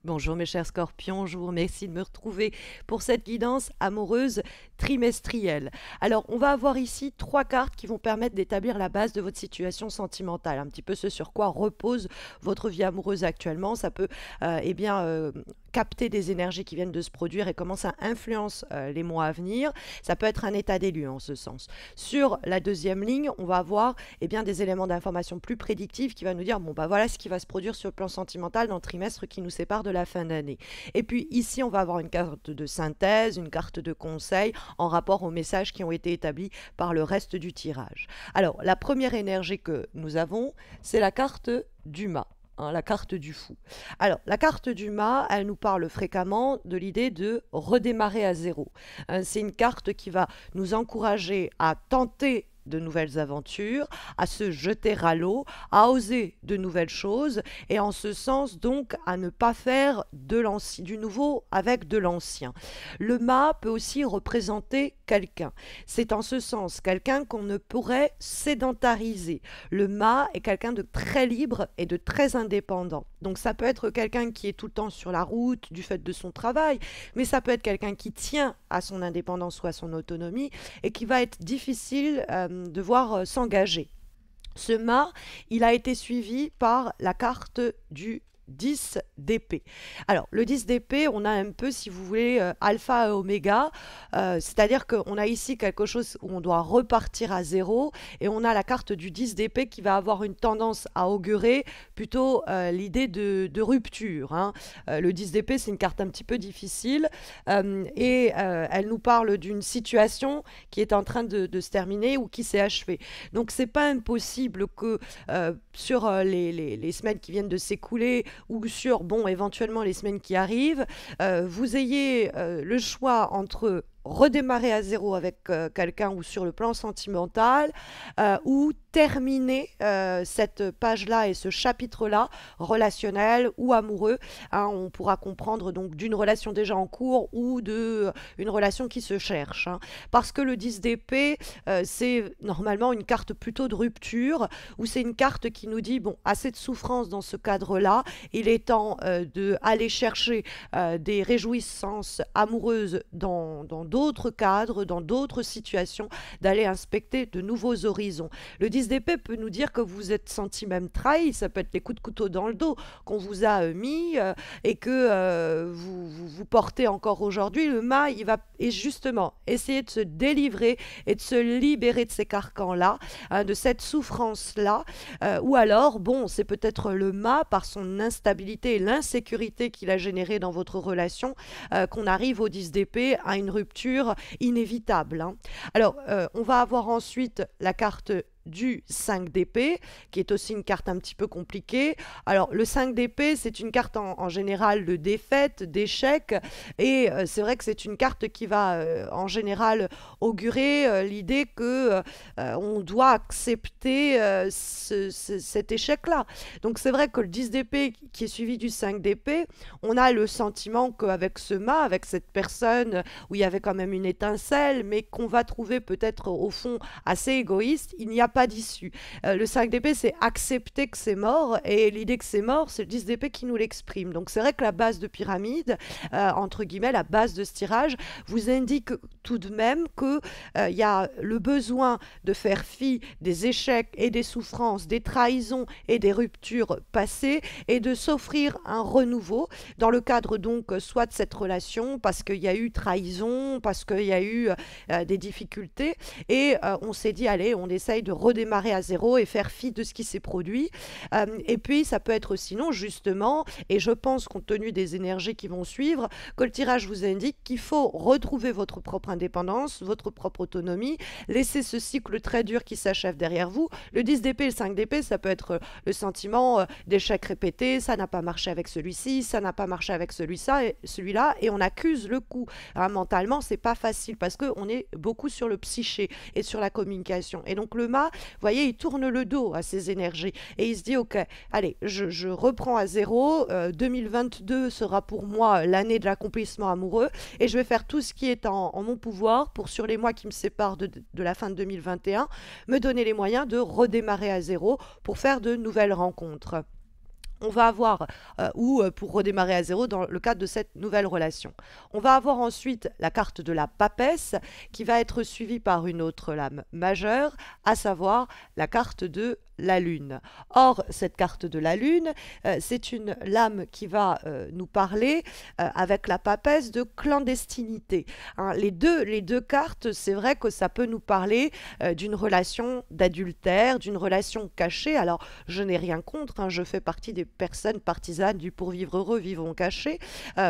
Bonjour mes chers scorpions, je vous remercie de me retrouver pour cette guidance amoureuse trimestrielle. Alors, on va avoir ici trois cartes qui vont permettre d'établir la base de votre situation sentimentale, un petit peu ce sur quoi repose votre vie amoureuse actuellement. Ça peut capter des énergies qui viennent de se produire et comment ça influence les mois à venir. Ça peut être un état des lieux en ce sens. Sur la deuxième ligne, on va avoir des éléments d'information plus prédictifs qui va nous dire, bon bah voilà ce qui va se produire sur le plan sentimental dans le trimestre qui nous sépare de la fin d'année. Et puis ici, on va avoir une carte de synthèse, une carte de conseil en rapport aux messages qui ont été établis par le reste du tirage. Alors, la première énergie que nous avons, c'est la carte du mât. La carte du fou. Alors, la carte du mât, elle nous parle fréquemment de l'idée de redémarrer à zéro. C'est une carte qui va nous encourager à tenter de nouvelles aventures, à se jeter à l'eau, à oser de nouvelles choses et en ce sens donc à ne pas faire du nouveau avec de l'ancien. Le mât peut aussi représenter quelqu'un. C'est en ce sens quelqu'un qu'on ne pourrait sédentariser. Le mât est quelqu'un de très libre et de très indépendant. Donc ça peut être quelqu'un qui est tout le temps sur la route du fait de son travail, mais ça peut être quelqu'un qui tient à son indépendance ou à son autonomie et qui va être difficile devoir s'engager. Ce mât, il a été suivi par la carte du 10 d'épée. Alors, le 10 d'épée, on a un peu, si vous voulez, alpha et oméga, c'est-à-dire qu'on a ici quelque chose où on doit repartir à zéro, et on a la carte du 10 d'épée qui va avoir une tendance à augurer plutôt l'idée de rupture. Le 10 d'épée, c'est une carte un petit peu difficile, elle nous parle d'une situation qui est en train de se terminer ou qui s'est achevée. Donc, c'est pas impossible que sur les semaines qui viennent de s'écouler, ou sur, bon, éventuellement les semaines qui arrivent, vous ayez le choix entre redémarrer à zéro avec quelqu'un ou sur le plan sentimental, ou terminer cette page-là et ce chapitre-là, relationnel ou amoureux. On pourra comprendre donc d'une relation déjà en cours ou de une relation qui se cherche. Parce que le 10 d'épée, c'est normalement une carte plutôt de rupture, ou c'est une carte qui nous dit, bon, assez de souffrance dans ce cadre-là, il est temps d'aller chercher des réjouissances amoureuses dans d'autres cadres, dans d'autres situations, d'aller inspecter de nouveaux horizons. Le 10 d'épée peut nous dire que vous vous êtes senti même trahi, ça peut être les coups de couteau dans le dos qu'on vous a mis et que vous portez encore aujourd'hui. Le mât, il va justement essayer de se délivrer et de se libérer de ces carcans-là, de cette souffrance-là, ou alors, bon, c'est peut-être le mât par son instabilité et l'insécurité qu'il a généré dans votre relation, qu'on arrive au 10 d'épée à une rupture inévitable. Alors, on va avoir ensuite la carte du 5 d'épée, qui est aussi une carte un petit peu compliquée. Alors, le 5 d'épée, c'est une carte en général de défaite, d'échec, et c'est vrai que c'est une carte qui va en général augurer l'idée que on doit accepter cet échec-là. Donc, c'est vrai que le 10 d'épée qui est suivi du 5 d'épée, on a le sentiment qu'avec ce mât, avec cette personne où il y avait quand même une étincelle, mais qu'on va trouver peut-être au fond assez égoïste, il n'y a pas d'issue. Le 5 d'épée, c'est accepter que c'est mort, et l'idée que c'est mort, c'est le 10 d'épée qui nous l'exprime. Donc c'est vrai que la base de pyramide, entre guillemets, la base de ce tirage, vous indique tout de même que il y a le besoin de faire fi des échecs et des souffrances, des trahisons et des ruptures passées, et de s'offrir un renouveau dans le cadre donc soit de cette relation, parce qu'il y a eu trahison, parce qu'il y a eu des difficultés, et on s'est dit, allez, on essaye de redémarrer à zéro et faire fi de ce qui s'est produit. Et puis, ça peut être sinon, justement, et je pense, compte tenu des énergies qui vont suivre, que le tirage vous indique qu'il faut retrouver votre propre indépendance, votre propre autonomie, laisser ce cycle très dur qui s'achève derrière vous. Le 10 d'épée et le 5 d'épée, ça peut être le sentiment d'échec répété, ça n'a pas marché avec celui-ci, ça n'a pas marché avec celui-là, et on accuse le coup. Mentalement, c'est pas facile parce qu'on est beaucoup sur le psyché et sur la communication. Et donc le mât, vous voyez, il tourne le dos à ces énergies et il se dit, ok, allez, je reprends à zéro, 2022 sera pour moi l'année de l'accomplissement amoureux et je vais faire tout ce qui est en mon pouvoir pour, sur les mois qui me séparent de la fin de 2021, me donner les moyens de redémarrer à zéro pour faire de nouvelles rencontres. on va avoir, ou pour redémarrer à zéro dans le cadre de cette nouvelle relation. On va avoir ensuite la carte de la papesse qui va être suivie par une autre lame majeure, à savoir la carte de la lune. Or, cette carte de la lune, c'est une lame qui va nous parler, avec la papesse, de clandestinité. Hein, les deux cartes, c'est vrai que ça peut nous parler d'une relation d'adultère, d'une relation cachée. Alors, je n'ai rien contre, hein, je fais partie des personnes partisanes du pour vivre heureux, vivons cachés.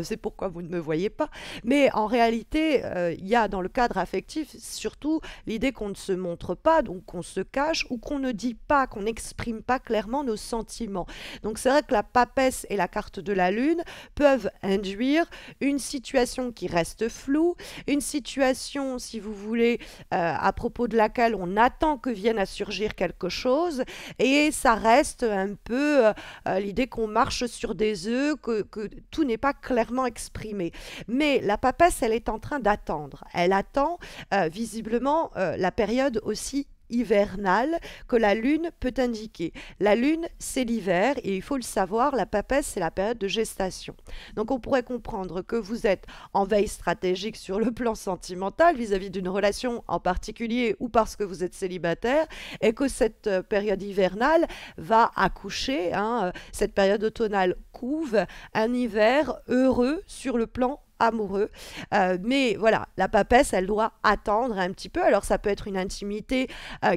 C'est pourquoi vous ne me voyez pas. Mais en réalité, il y a dans le cadre affectif surtout l'idée qu'on ne se montre pas, donc qu'on se cache ou qu'on ne dit pas, qu'on n'exprime pas clairement nos sentiments. Donc c'est vrai que la papesse et la carte de la lune peuvent induire une situation qui reste floue, une situation, si vous voulez, à propos de laquelle on attend que vienne à surgir quelque chose, et ça reste un peu l'idée qu'on marche sur des œufs, que tout n'est pas clairement exprimé. Mais la papesse, elle est en train d'attendre. Elle attend visiblement la période aussi hivernale que la lune peut indiquer. La lune, c'est l'hiver et il faut le savoir, la papesse, c'est la période de gestation. Donc on pourrait comprendre que vous êtes en veille stratégique sur le plan sentimental vis-à-vis d'une relation en particulier ou parce que vous êtes célibataire et que cette période hivernale va accoucher, hein, cette période automnale couve un hiver heureux sur le plan amoureux. Mais voilà, la papesse, elle doit attendre un petit peu. Alors ça peut être une intimité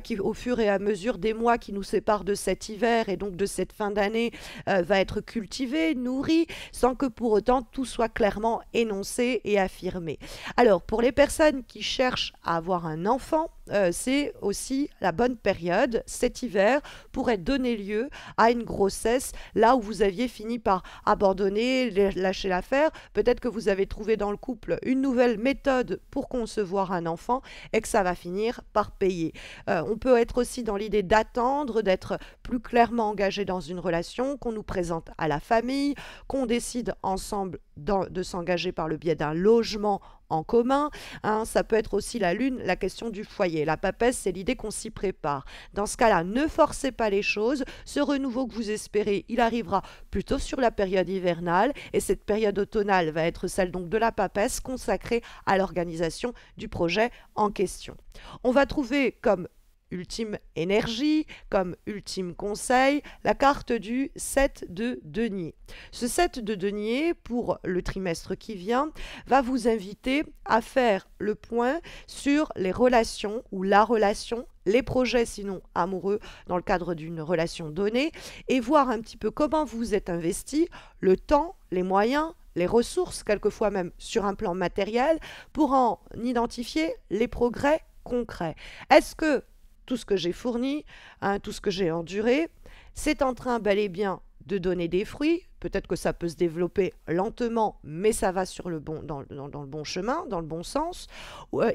qui, au fur et à mesure des mois qui nous séparent de cet hiver et donc de cette fin d'année, va être cultivée, nourrie, sans que pour autant tout soit clairement énoncé et affirmé. Alors pour les personnes qui cherchent à avoir un enfant, c'est aussi la bonne période. Cet hiver pourrait donner lieu à une grossesse là où vous aviez fini par abandonner, lâcher l'affaire. Peut-être que vous avez trouvé dans le couple une nouvelle méthode pour concevoir un enfant et que ça va finir par payer. On peut être aussi dans l'idée d'attendre, d'être plus clairement engagé dans une relation, qu'on nous présente à la famille, qu'on décide ensemble de s'engager par le biais d'un logement en commun, hein. Ça peut être aussi la lune, la question du foyer. La papesse, c'est l'idée qu'on s'y prépare. Dans ce cas-là, ne forcez pas les choses. Ce renouveau que vous espérez, il arrivera plutôt sur la période hivernale et cette période automnale va être celle donc de la papesse consacrée à l'organisation du projet en question. On va trouver comme ultime énergie, comme ultime conseil, la carte du 7 de denier. Ce 7 de denier, pour le trimestre qui vient, va vous inviter à faire le point sur les relations ou la relation, les projets sinon amoureux dans le cadre d'une relation donnée, et voir un petit peu comment vous êtes investi, le temps, les moyens, les ressources, quelquefois même sur un plan matériel, pour en identifier les progrès concrets. Est-ce que tout ce que j'ai fourni, hein, tout ce que j'ai enduré, c'est en train bel et bien de donner des fruits. Peut-être que ça peut se développer lentement, mais ça va sur le bon, dans le bon chemin, dans le bon sens.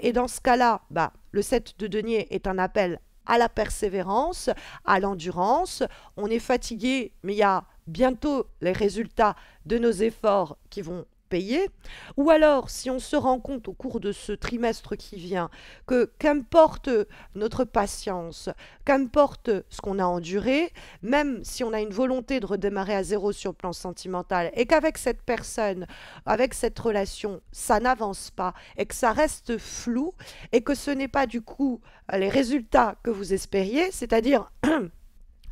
Et dans ce cas-là, le 7 de denier est un appel à la persévérance, à l'endurance. On est fatigué, mais il y a bientôt les résultats de nos efforts qui vont payer. Ou alors, si on se rend compte au cours de ce trimestre qui vient que qu'importe notre patience, qu'importe ce qu'on a enduré, même si on a une volonté de redémarrer à zéro sur le plan sentimental et qu'avec cette personne, avec cette relation, ça n'avance pas et que ça reste flou et que ce n'est pas du coup les résultats que vous espériez, c'est-à-dire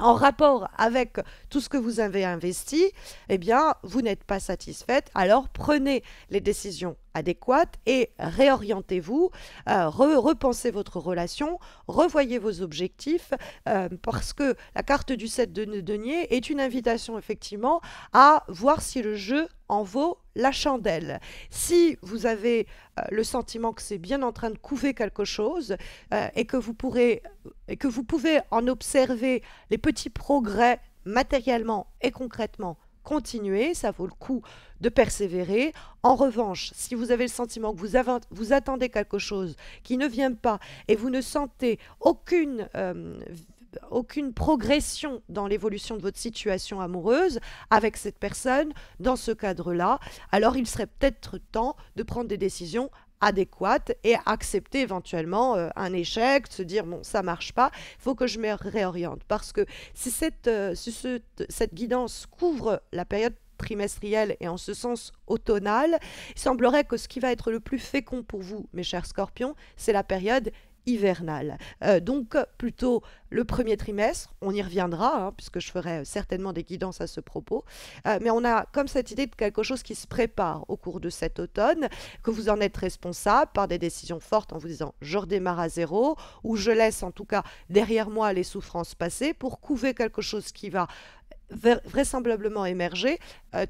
en rapport avec tout ce que vous avez investi, eh bien, vous n'êtes pas satisfaite. Alors, prenez les décisions adéquates et réorientez-vous, repensez votre relation, revoyez vos objectifs, parce que la carte du 7 de denier est une invitation effectivement à voir si le jeu en vaut la chandelle. Si vous avez le sentiment que c'est bien en train de couver quelque chose et que vous pouvez en observer les petits progrès matériellement et concrètement, continuez, ça vaut le coup de persévérer. En revanche, si vous avez le sentiment que vous attendez quelque chose qui ne vient pas et vous ne sentez aucune progression dans l'évolution de votre situation amoureuse avec cette personne, dans ce cadre-là, alors il serait peut-être temps de prendre des décisions adéquate et accepter éventuellement un échec, se dire bon ça marche pas, il faut que je me réoriente parce que si cette guidance couvre la période trimestrielle et en ce sens automnale, il semblerait que ce qui va être le plus fécond pour vous, mes chers scorpions, c'est la période hivernale. Donc plutôt le premier trimestre, on y reviendra, hein, puisque je ferai certainement des guidances à ce propos, mais on a comme cette idée de quelque chose qui se prépare au cours de cet automne, que vous en êtes responsable par des décisions fortes en vous disant je redémarre à zéro, ou je laisse en tout cas derrière moi les souffrances passées pour couver quelque chose qui va vraisemblablement émerger,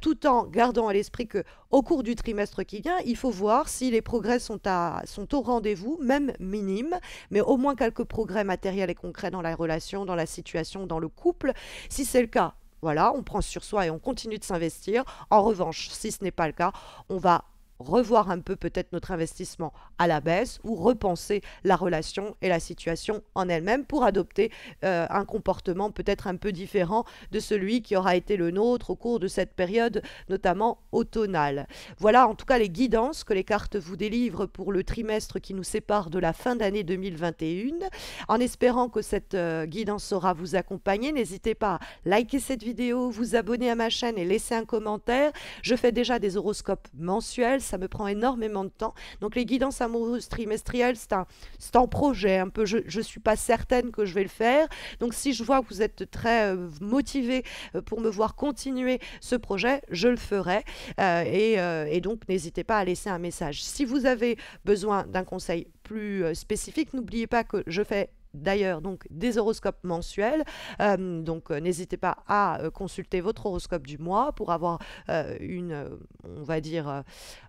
tout en gardant à l'esprit que au cours du trimestre qui vient, il faut voir si les progrès sont au rendez-vous, même minimes, mais au moins quelques progrès matériels et concrets dans la relation, dans la situation, dans le couple. Si c'est le cas, voilà, on prend sur soi et on continue de s'investir. En revanche, si ce n'est pas le cas, on va revoir un peu peut-être notre investissement à la baisse ou repenser la relation et la situation en elle-même pour adopter un comportement peut-être un peu différent de celui qui aura été le nôtre au cours de cette période, notamment automnale. Voilà en tout cas les guidances que les cartes vous délivrent pour le trimestre qui nous sépare de la fin d'année 2021. En espérant que cette guidance saura vous accompagner, n'hésitez pas à liker cette vidéo, vous abonner à ma chaîne et laisser un commentaire. Je fais déjà des horoscopes mensuels, ça me prend énormément de temps. Donc les guidances amoureuses trimestrielles, c'est un projet un peu. Je ne suis pas certaine que je vais le faire. Donc si je vois que vous êtes très motivé pour me voir continuer ce projet, je le ferai. Et donc n'hésitez pas à laisser un message. Si vous avez besoin d'un conseil plus spécifique, n'oubliez pas que je fais d'ailleurs donc des horoscopes mensuels, donc n'hésitez pas à consulter votre horoscope du mois pour avoir on va dire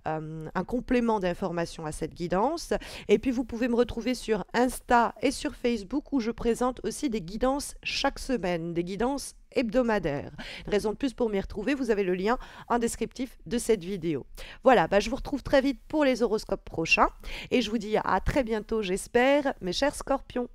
un complément d'information à cette guidance. Et puis vous pouvez me retrouver sur Insta et sur Facebook où je présente aussi des guidances chaque semaine, des guidances hebdomadaires. Une raison de plus pour m'y retrouver, vous avez le lien en descriptif de cette vidéo. Voilà, je vous retrouve très vite pour les horoscopes prochains et je vous dis à très bientôt, j'espère, mes chers scorpions.